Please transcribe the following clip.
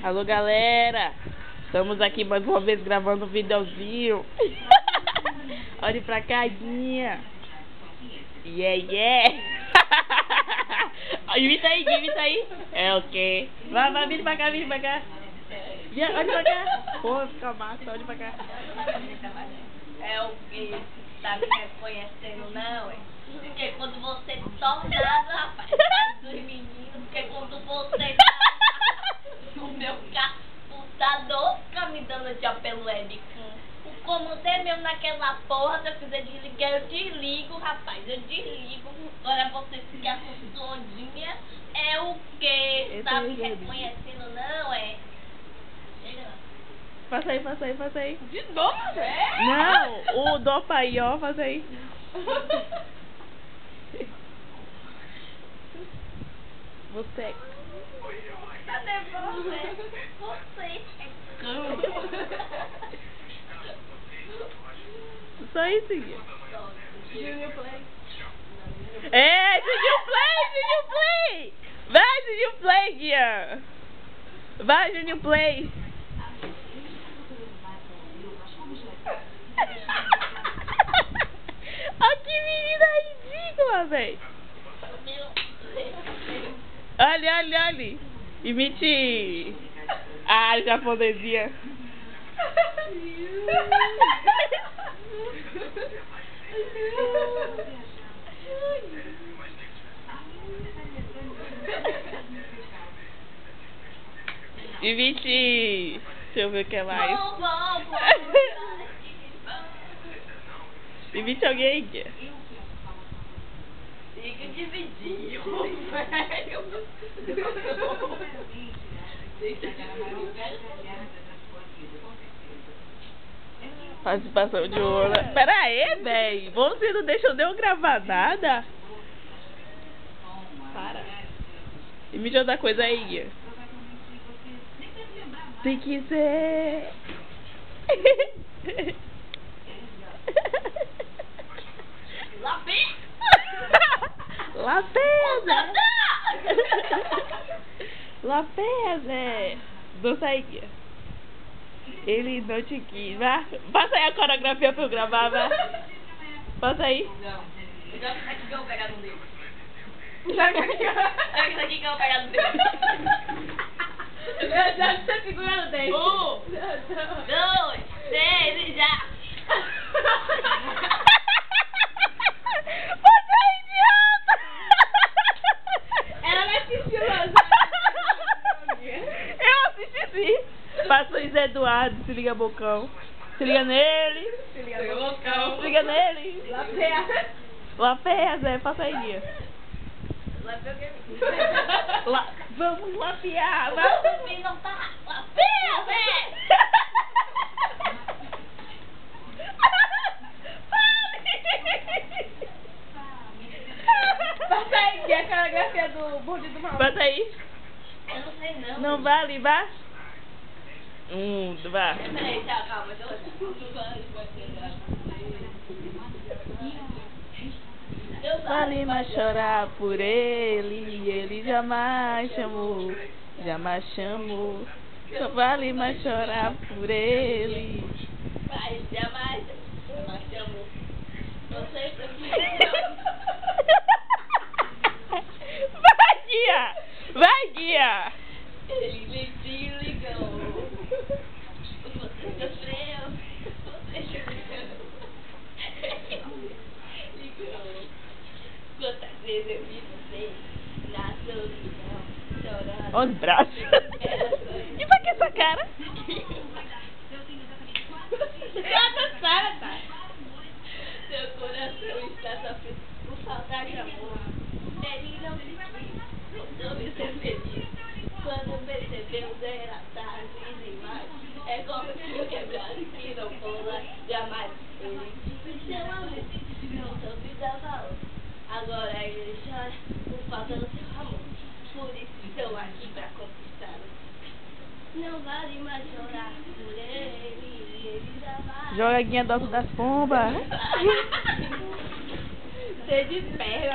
Alô, galera. Estamos aqui mais uma vez gravando um videozinho. Olhe pra cá, Guinha. Yeah. Imita aí. É o quê? Vai, vira pra cá. Olha pra cá. Pô, fica massa, olha pra cá. É o que? Tá me reconhecendo, não, é? Porque quando você tornado, rapaz, dos meninos, porque quando você tá no meu computador, fica me dando tchau pelo webcam. O comando é mesmo naquela porra, se eu quiser desligar, eu desligo, rapaz, eu desligo. Agora você ficar com sondinha, é o que? Tá me reconhecendo, não, é? Chega lá. Passa aí. De novo, é? Não, o dopa aí, ó, faz aí. Você. Tá nervoso, é? Você é cão. Só isso, Guia. Junior Play. É, Junior Play! Vai, Junior Play, Guia! Vai, Junior Play! Olha que menina ridícula, velho! Olha! Imite a japonesinha. Imite. Deixa eu ver o que mais. Imite alguém, Guia. Fica dividido, velho. Participação de ouro. Pera aí, velho. Você não deixou nem eu gravar nada? Para. Imite outra coisa aí, Guia. Se quiser. La pesa. Dança aí, Guia. Ele não te quis. Vai. Passa aí a coreografia pra eu gravar, vai. Passa aí. Não. Joga isso aqui que eu vou pegar no dedo. Joga isso aqui que eu vou pegar no dedo. Já tá segurando o dente. 1, 2, 3 e já. Você é idiota! Ela não assistiu, Eu assisti sim. Passa o Zé Eduardo, se liga bocão. Se liga nele. Se liga no bocão. Se liga nele. La pesa, passa aí, Guia. Vamos lapear, Você não tá lapinha, velho! Passa aí, que é a coreografia do bonde do mal. Passa aí. Eu não sei não. Não vale, vá. Vá. Peraí, tá, calma. Vale mais chorar por ele jamais chamou. Só vale mais chorar por ele. Vai, jamais chamou. Não sei pra que. Vai, Guia! Ele te ligou. Você sofreu. Ligou. Quantas vezes eu vi você na solidão, chorando. Olha os braços. E pra que essa cara? Tá. Seu coração está sofrendo por falta de amor. Ele não te quis, não me ser feliz. Quando percebeu, era tarde demais. É como se eu quebrasse que não pula jamais. Ele disse seu amor, não soube dar valor. Agora ele chora por falta do seu amor. Por isso estou aqui pra conquistá-lo. Não vale mais chorar por ele jamais. Joga a Guinha das pombas. Você de perna.